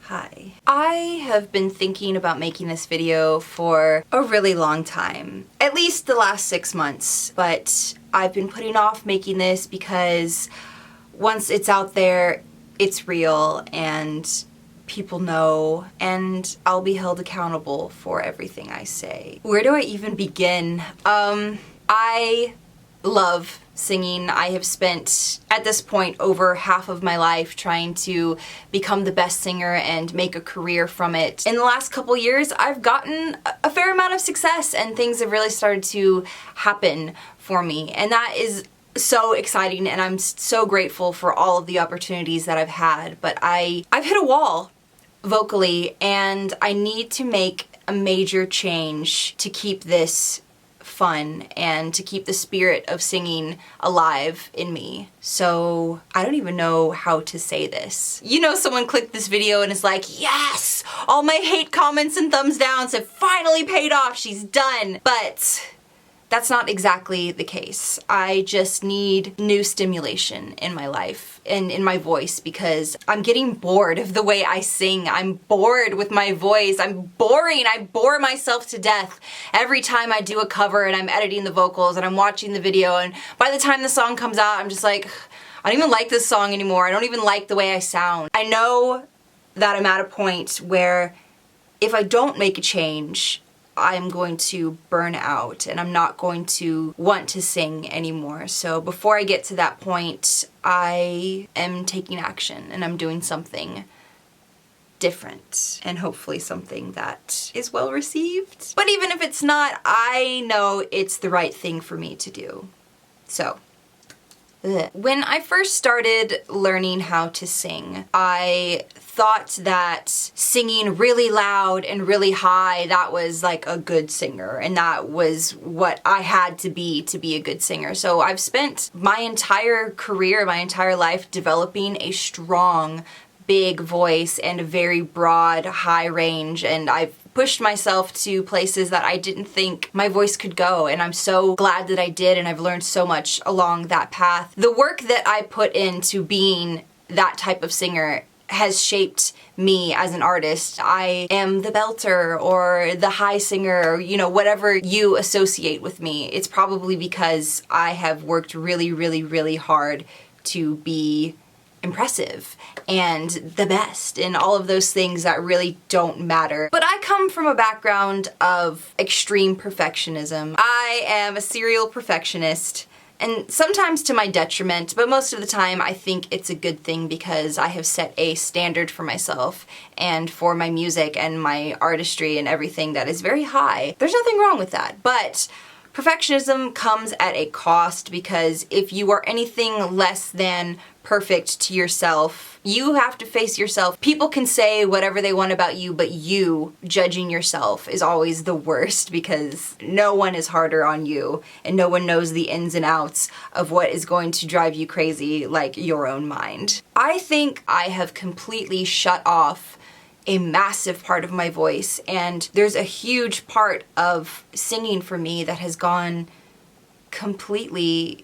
Hi. I have been thinking about making this video for a really long time, at least the last 6 months, but I've been putting off making this because once it's out there, it's real and people know, and I'll be held accountable for everything I say. Where do I even begin? I love singing. I have spent, at this point, over half of my life trying to become the best singer and make a career from it. In the last couple years, I've gotten a fair amount of success and things have really started to happen for me. And that is so exciting, and I'm so grateful for all of the opportunities that I've had. But I've hit a wall vocally, and I need to make a major change to keep this fun and to keep the spirit of singing alive in me. So I don't even know how to say this. You know, someone clicked this video and is like, yes! All my hate comments and thumbs downs have finally paid off, she's done. But that's not exactly the case. I just need new stimulation in my life and in my voice because I'm getting bored of the way I sing. I'm bored with my voice. I'm boring. I bore myself to death every time I do a cover and I'm editing the vocals and I'm watching the video, and by the time the song comes out, I'm just like, I don't even like this song anymore. I don't even like the way I sound. I know that I'm at a point where if I don't make a change, I'm going to burn out and I'm not going to want to sing anymore. So before I get to that point, I am taking action and I'm doing something different and hopefully something that is well received. But even if it's not, I know it's the right thing for me to do. So when I first started learning how to sing, I thought that singing really loud and really high, that was like a good singer, and that was what I had to be a good singer. So I've spent my entire career, my entire life developing a strong, big voice and a very broad, high range, and I've pushed myself to places that I didn't think my voice could go, and I'm so glad that I did, and I've learned so much along that path. The work that I put into being that type of singer has shaped me as an artist. I am the belter or the high singer, or, you know, whatever you associate with me. It's probably because I have worked really, really, really hard to be impressive and the best and all of those things that really don't matter. But I come from a background of extreme perfectionism. I am a serial perfectionist, and sometimes to my detriment, but most of the time I think it's a good thing because I have set a standard for myself and for my music and my artistry and everything that is very high. There's nothing wrong with that, but perfectionism comes at a cost, because if you are anything less than perfect to yourself, you have to face yourself. People can say whatever they want about you, but you judging yourself is always the worst, because no one is harder on you and no one knows the ins and outs of what is going to drive you crazy like your own mind. I think I have completely shut off a massive part of my voice, and there's a huge part of singing for me that has gone completely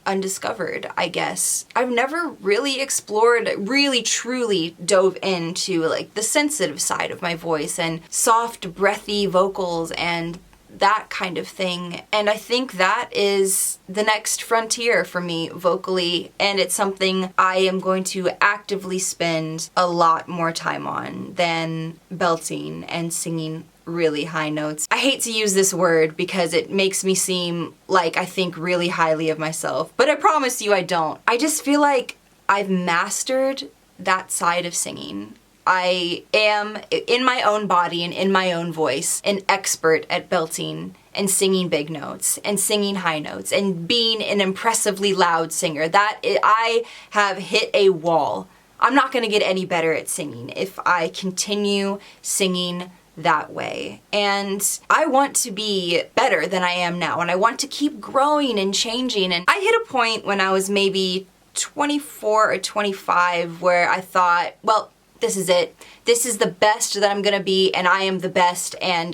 undiscovered, I guess. I've never really explored, really truly dove into like the sensitive side of my voice and soft, breathy vocals and that kind of thing. And I think that is the next frontier for me vocally, and it's something I am going to actively spend a lot more time on than belting and singing really high notes. I hate to use this word because it makes me seem like I think really highly of myself, but I promise you I don't. I just feel like I've mastered that side of singing. I am, in my own body and in my own voice, an expert at belting and singing big notes and singing high notes and being an impressively loud singer. I have hit a wall. I'm not going to get any better at singing if I continue singing that way. And I want to be better than I am now, and I want to keep growing and changing. And I hit a point when I was maybe 24 or 25 where I thought, well, this is it. This is the best that I'm gonna be, and I am the best, and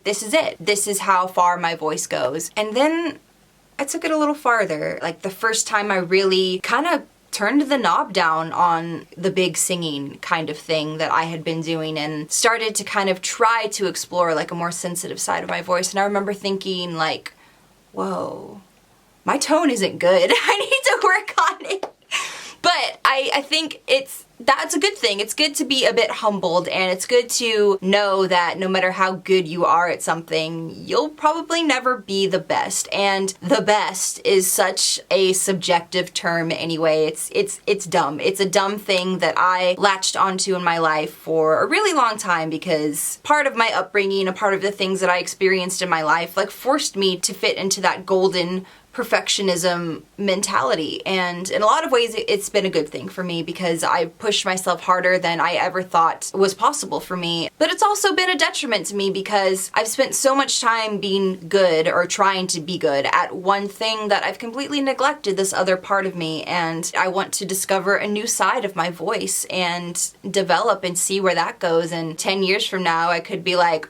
this is it. This is how far my voice goes. And then I took it a little farther. Like the first time I really kind of turned the knob down on the big singing kind of thing that I had been doing and started to kind of try to explore like a more sensitive side of my voice. And I remember thinking like, whoa, my tone isn't good. I need to work on it. But I think that's a good thing. It's good to be a bit humbled, and it's good to know that no matter how good you are at something, you'll probably never be the best. And the best is such a subjective term anyway. It's dumb. It's a dumb thing that I latched onto in my life for a really long time, because part of my upbringing, a part of the things that I experienced in my life, like forced me to fit into that golden perfectionism mentality. And in a lot of ways it's been a good thing for me, because I pushed myself harder than I ever thought was possible for me. But it's also been a detriment to me, because I've spent so much time being good or trying to be good at one thing that I've completely neglected this other part of me. And I want to discover a new side of my voice and develop and see where that goes. And 10 years from now I could be like,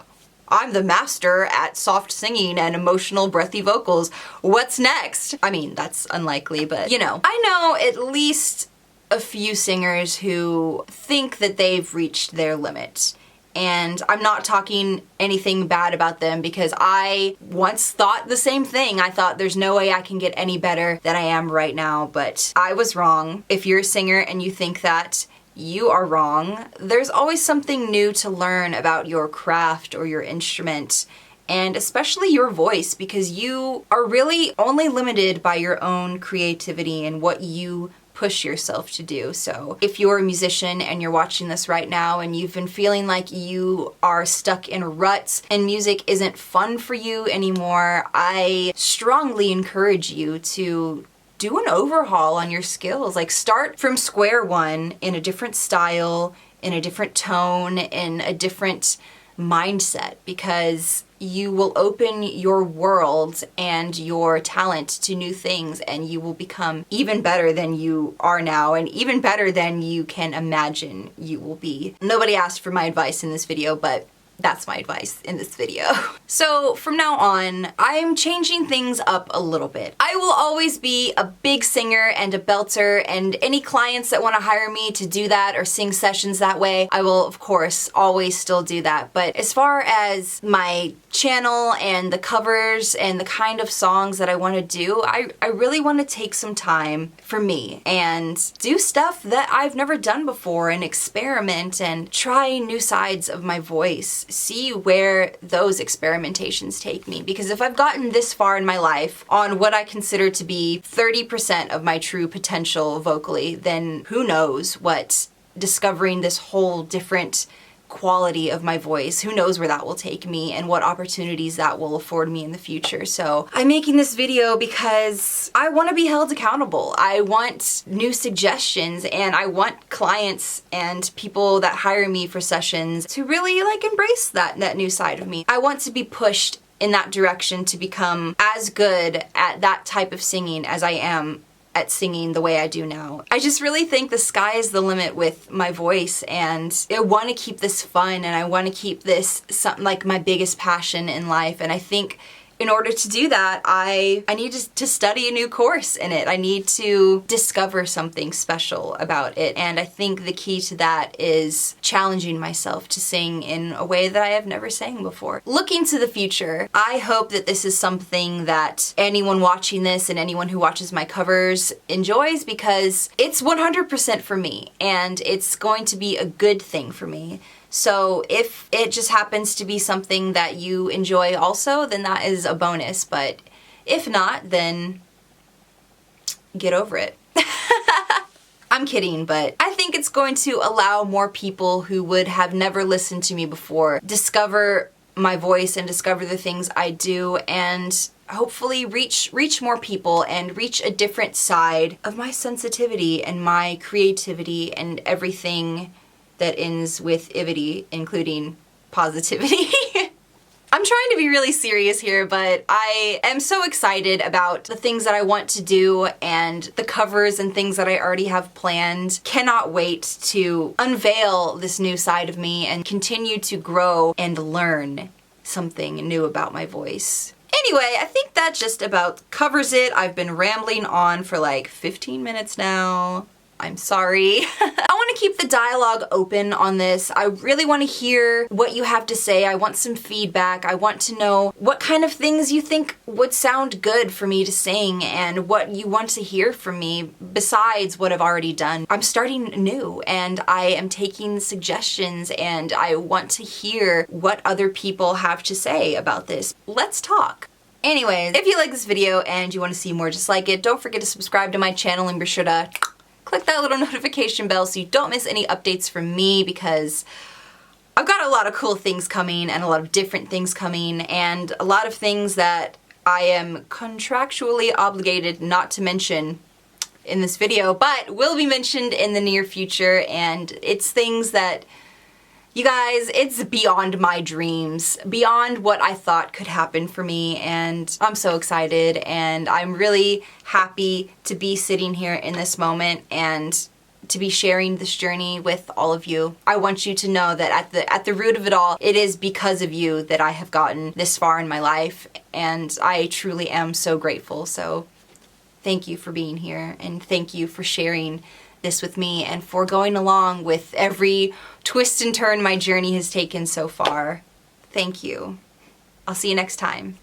I'm the master at soft singing and emotional breathy vocals. What's next? I mean, that's unlikely, but you know. I know at least a few singers who think that they've reached their limit. And I'm not talking anything bad about them, because I once thought the same thing. I thought there's no way I can get any better than I am right now, but I was wrong. If you're a singer and you think that, you are wrong. There's always something new to learn about your craft or your instrument, and especially your voice, because you are really only limited by your own creativity and what you push yourself to do. So if you're a musician and you're watching this right now and you've been feeling like you are stuck in ruts and music isn't fun for you anymore, I strongly encourage you to do an overhaul on your skills. Like, start from square one in a different style, in a different tone, in a different mindset, because you will open your world and your talent to new things, and you will become even better than you are now, and even better than you can imagine you will be. Nobody asked for my advice in this video, but that's my advice in this video. So from now on, I'm changing things up a little bit. I will always be a big singer and a belter, and any clients that want to hire me to do that or sing sessions that way, I will of course always still do that. But as far as my channel and the covers and the kind of songs that I want to do, I really want to take some time for me and do stuff that I've never done before, and experiment and try new sides of my voice. See where those experimentations take me, because if I've gotten this far in my life on what I consider to be 30% of my true potential vocally, then who knows what discovering this whole different quality of my voice, who knows where that will take me and what opportunities that will afford me in the future. So I'm making this video because I want to be held accountable. I want new suggestions, and I want clients and people that hire me for sessions to really like embrace that new side of me. I want to be pushed in that direction to become as good at that type of singing as I am at singing the way I do now. I just really think the sky is the limit with my voice, and I want to keep this fun, and I want to keep this something like my biggest passion in life. And I think in order to do that, I need to study a new course in it. I need to discover something special about it. And I think the key to that is challenging myself to sing in a way that I have never sang before. Looking to the future, I hope that this is something that anyone watching this and anyone who watches my covers enjoys, because it's 100% for me, and it's going to be a good thing for me. So if it just happens to be something that you enjoy also, then that is a bonus. But if not, then get over it. I'm kidding, but I think it's going to allow more people who would have never listened to me before discover my voice and discover the things I do, and hopefully reach more people and reach a different side of my sensitivity and my creativity and everything that ends with ivity, including positivity. I'm trying to be really serious here, but I am so excited about the things that I want to do and the covers and things that I already have planned. Cannot wait to unveil this new side of me and continue to grow and learn something new about my voice. Anyway, I think that just about covers it. I've been rambling on for like 15 minutes now. I'm sorry. I want to keep the dialogue open on this. I really want to hear what you have to say. I want some feedback. I want to know what kind of things you think would sound good for me to sing and what you want to hear from me besides what I've already done. I'm starting new and I am taking suggestions and I want to hear what other people have to say about this. Let's talk. Anyways, if you like this video and you want to see more just like it, don't forget to subscribe to my channel and be sure to click that little notification bell so you don't miss any updates from me, because I've got a lot of cool things coming and a lot of different things coming and a lot of things that I am contractually obligated not to mention in this video, but will be mentioned in the near future, and it's things that, you guys, it's beyond my dreams, beyond what I thought could happen for me, and I'm so excited and I'm really happy to be sitting here in this moment and to be sharing this journey with all of you. I want you to know that at the root of it all, it is because of you that I have gotten this far in my life, and I truly am so grateful. So thank you for being here and thank you for sharing this with me and for going along with every twist and turn my journey has taken so far. Thank you. I'll see you next time.